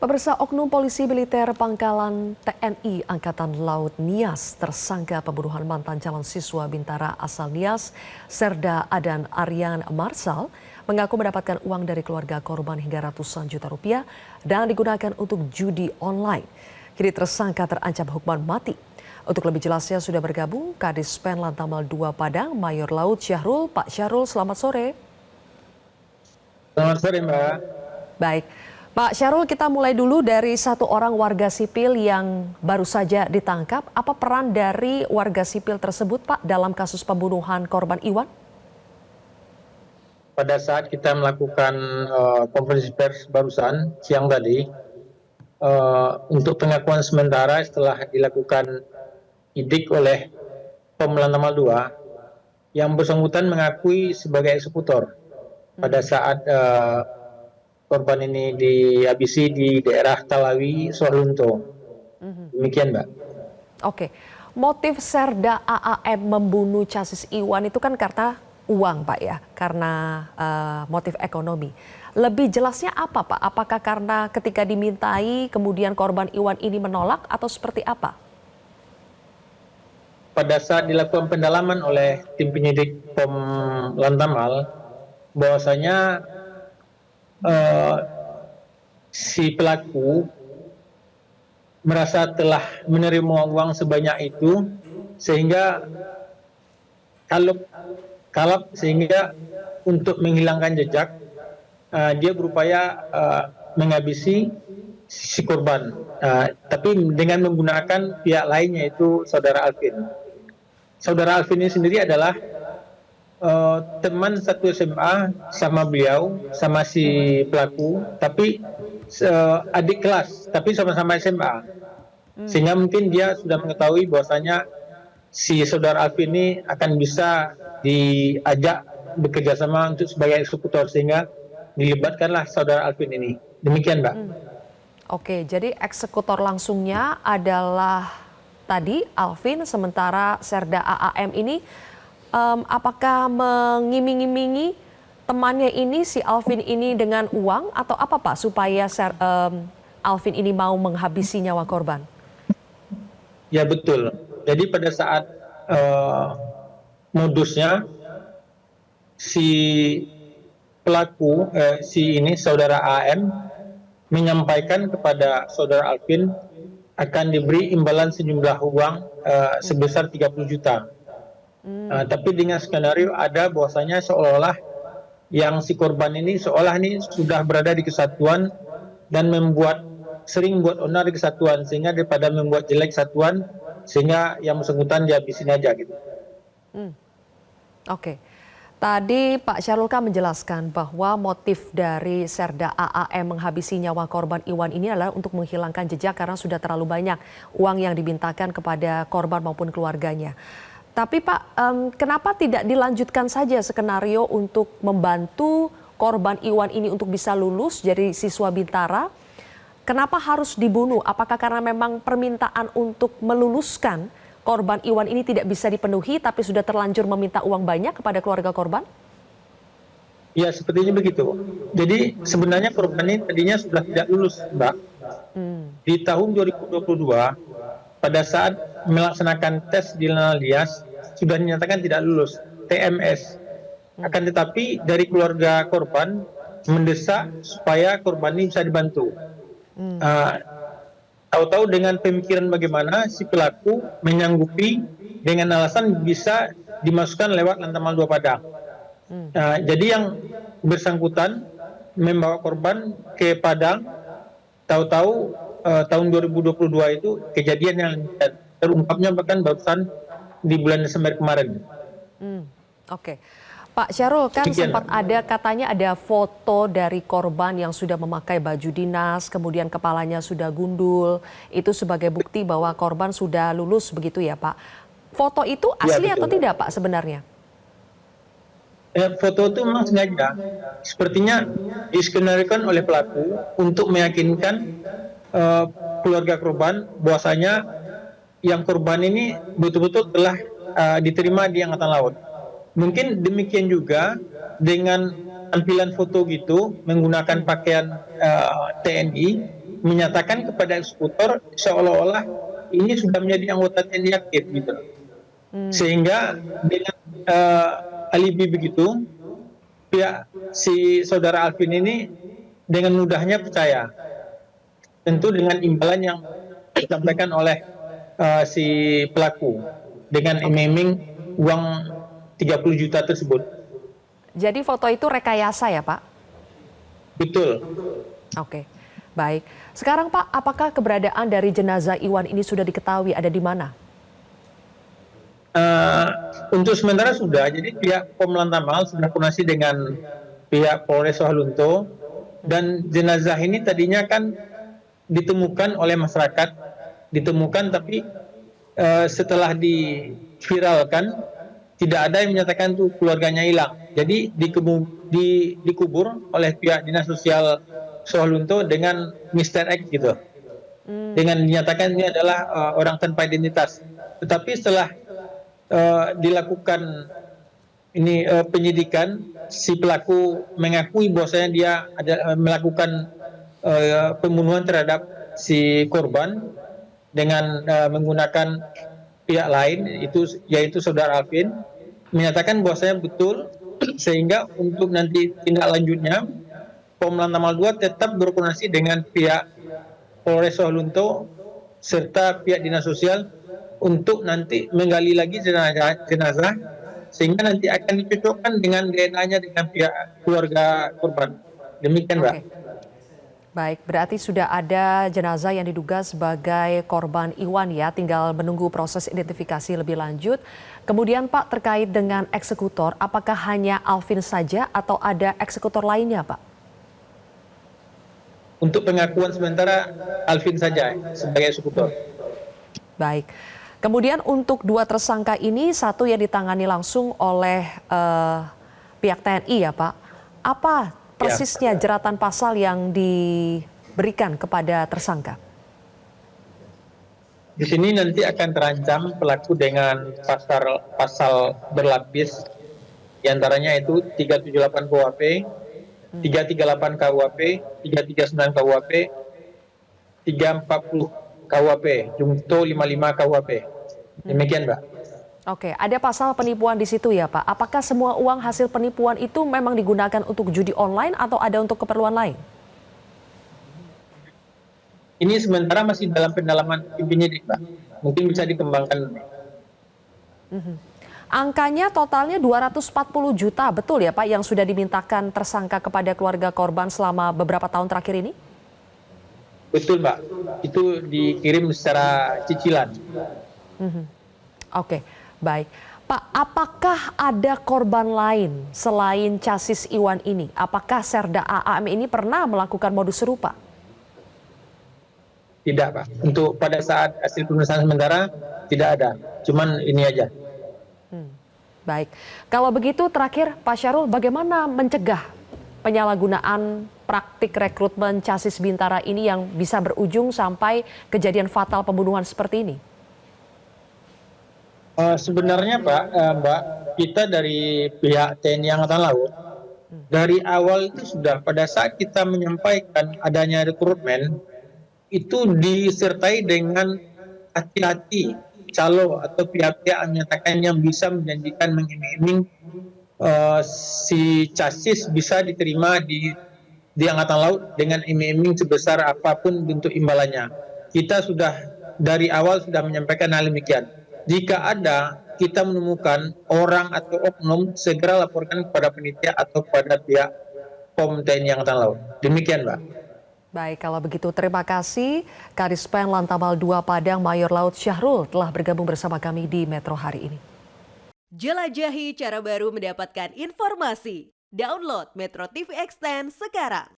Pemirsa, oknum polisi militer Pangkalan TNI Angkatan Laut Nias tersangka pembunuhan mantan calon siswa Bintara asal Nias, Serda Adan Aryan Marsal, mengaku mendapatkan uang dari keluarga korban hingga ratusan juta rupiah dan digunakan untuk judi online. Kini tersangka terancam hukuman mati. Untuk lebih jelasnya sudah bergabung Kadis Pen Lantamal 2 Padang, Mayor Laut Syahrul. Pak Syahrul, selamat sore. Selamat sore, Mbak. Baik, Pak Syahrul, kita mulai dulu dari satu orang warga sipil yang baru saja ditangkap. Apa peran dari warga sipil tersebut, Pak, dalam kasus pembunuhan korban Iwan? Pada saat kita melakukan konferensi pers barusan siang tadi, untuk pengakuan sementara setelah dilakukan idik oleh Pom Lantamal 2, yang bersangkutan mengakui sebagai eksekutor pada saat korban ini dihabisi di daerah Talawi, Sorunto. Demikian, Mbak. Oke, motif Serda AAM membunuh Casis Iwan itu kan karena uang, Pak, ya, karena motif ekonomi. Lebih jelasnya apa, Pak? Apakah karena ketika dimintai kemudian korban Iwan ini menolak atau seperti apa? Pada saat dilakukan pendalaman oleh tim penyidik Pom Lantamal, bahwasanya si pelaku merasa telah menerima uang sebanyak itu sehingga kalap sehingga untuk menghilangkan jejak dia berupaya menghabisi si korban, tapi dengan menggunakan pihak lain yaitu saudara Alvin. Saudara Alvin ini sendiri adalah teman satu SMA sama beliau, sama si pelaku, tapi adik kelas, tapi sama-sama SMA. Sehingga mungkin dia sudah mengetahui bahwasanya si saudara Alvin ini akan bisa diajak bekerja sama untuk sebagai eksekutor, sehingga dilibatkanlah saudara Alvin ini. Demikian, Mbak. Oke, jadi eksekutor langsungnya adalah tadi Alvin, sementara Serda AAM ini apakah mengiming-imingi temannya ini, si Alvin ini, dengan uang atau apa, Pak, supaya Alvin ini mau menghabisi nyawa korban? Ya, betul. Jadi pada saat modusnya si pelaku, si ini saudara AM menyampaikan kepada saudara Alvin akan diberi imbalan sejumlah uang sebesar 30 juta. Tapi dengan skenario ada bahwasanya seolah-olah yang si korban ini seolah ini sudah berada di kesatuan dan sering membuat onar di kesatuan, sehingga daripada membuat jelek kesatuan, sehingga yang bersangkutan dihabisin aja gitu. Oke. Tadi Pak Syahrul kan menjelaskan bahwa motif dari Serda AAM menghabisi nyawa korban Iwan ini adalah untuk menghilangkan jejak karena sudah terlalu banyak uang yang dimintakan kepada korban maupun keluarganya. Tapi Pak, kenapa tidak dilanjutkan saja skenario untuk membantu korban Iwan ini untuk bisa lulus jadi siswa Bintara? Kenapa harus dibunuh? Apakah karena memang permintaan untuk meluluskan korban Iwan ini tidak bisa dipenuhi, tapi sudah terlanjur meminta uang banyak kepada keluarga korban? Ya, sepertinya begitu. Jadi sebenarnya korban ini tadinya sudah tidak lulus, Mbak. Di tahun 2022, pada saat melaksanakan tes di Lanalias, sudah dinyatakan tidak lulus, TMS. Akan tetapi dari keluarga korban mendesak supaya korban ini bisa dibantu. Tahu-tahu dengan pemikiran bagaimana si pelaku menyanggupi dengan alasan bisa dimasukkan lewat Lantamal 2 Padang. Jadi yang bersangkutan membawa korban ke Padang, tahu-tahu tahun 2022 itu kejadian yang terungkapnya bahkan barusan di bulan Desember kemarin. Oke. Pak Syahrul, kan sempat ada katanya ada foto dari korban yang sudah memakai baju dinas, kemudian kepalanya sudah gundul, itu sebagai bukti bahwa korban sudah lulus begitu ya, Pak. Foto itu asli atau tidak, Pak, sebenarnya? Foto itu memang sengaja, sepertinya diskenarikan oleh pelaku untuk meyakinkan keluarga korban bahwasanya yang korban ini betul-betul telah diterima di Angkatan Laut. Mungkin demikian juga dengan tampilan foto gitu menggunakan pakaian TNI, menyatakan kepada eksekutor seolah-olah ini sudah menjadi anggota TNI aktif gitu. Sehingga dengan alibi begitu, pihak si saudara Alvin ini dengan mudahnya percaya. Tentu dengan imbalan yang disampaikan oleh si pelaku dengan iming-iming uang 30 juta tersebut. Jadi foto itu rekayasa ya Pak? Betul. Oke, baik. Sekarang Pak, apakah keberadaan dari jenazah Iwan ini sudah diketahui ada di mana? Untuk sementara sudah, jadi pihak Pom Lantamal sudah koordinasi dengan pihak Polres Soeharto, dan jenazah ini tadinya kan ditemukan oleh masyarakat, tapi setelah diviralkan tidak ada yang menyatakan tuh keluarganya hilang. Jadi dikubur oleh pihak Dinas Sosial Soeharto dengan Mr. X gitu. Dengan dinyatakan ini adalah orang tanpa identitas. Tetapi setelah dilakukan ini penyidikan, si pelaku mengakui bahwasanya dia ada melakukan pembunuhan terhadap si korban dengan menggunakan pihak lain, yaitu saudara Alvin, menyatakan bahwasanya betul, sehingga untuk nanti tindak lanjutnya Pom Lantamal 2 tetap berkoordinasi dengan pihak Polres Soeharto serta pihak Dinas Sosial untuk nanti menggali lagi jenazah sehingga nanti akan dicocokkan dengan DNA-nya dengan pihak keluarga korban. Demikian, Mbak. Oke. Baik, berarti sudah ada jenazah yang diduga sebagai korban Iwan ya, tinggal menunggu proses identifikasi lebih lanjut. Kemudian Pak, terkait dengan eksekutor, apakah hanya Alvin saja atau ada eksekutor lainnya Pak? Untuk pengakuan sementara Alvin saja sebagai eksekutor. Baik. Kemudian untuk dua tersangka ini, satu yang ditangani langsung oleh pihak TNI ya Pak. Apa persisnya jeratan pasal yang diberikan kepada tersangka? Di sini nanti akan terancam pelaku dengan pasal berlapis, diantaranya itu 378 KUHP, 338 KUHP, 339 KUHP, 340 KUHP, junto 55 KUHP. Demikian, Mbak. Oke, ada pasal penipuan di situ ya Pak. Apakah semua uang hasil penipuan itu memang digunakan untuk judi online atau ada untuk keperluan lain? Ini sementara masih dalam pendalaman tim penyidik, Pak. Mungkin bisa dikembangkan. Angkanya totalnya 240 juta, betul ya Pak, yang sudah dimintakan tersangka kepada keluarga korban selama beberapa tahun terakhir ini? Betul, Mbak. Itu dikirim secara cicilan. Oke, baik. Pak, apakah ada korban lain selain Casis Iwan ini? Apakah Serda AAM ini pernah melakukan modus serupa? Tidak, Pak. Untuk pada saat hasil pemeriksaan sementara tidak ada. Cuman ini aja. Baik. Kalau begitu terakhir Pak Syahrul, bagaimana mencegah penyalahgunaan praktik rekrutmen Casis Bintara ini yang bisa berujung sampai kejadian fatal pembunuhan seperti ini? Sebenarnya Pak, Mbak, kita dari pihak TNI Angkatan Laut, dari awal itu sudah pada saat kita menyampaikan adanya rekrutmen, itu disertai dengan hati-hati calo atau pihak-pihak yang menyatakan yang bisa menjanjikan mengiming-iming si Casis bisa diterima di Angkatan Laut dengan iming-iming sebesar apapun bentuk imbalannya. Kita sudah dari awal sudah menyampaikan hal demikian. Jika ada kita menemukan orang atau oknum, segera laporkan kepada panitia atau kepada pihak POM TNI Angkatan Laut. Demikian, Mbak. Baik, kalau begitu terima kasih Karispen Lantamal 2 Padang Mayor Laut Syahrul telah bergabung bersama kami di Metro hari ini. Jelajahi cara baru mendapatkan informasi. Download Metro TV Extend sekarang.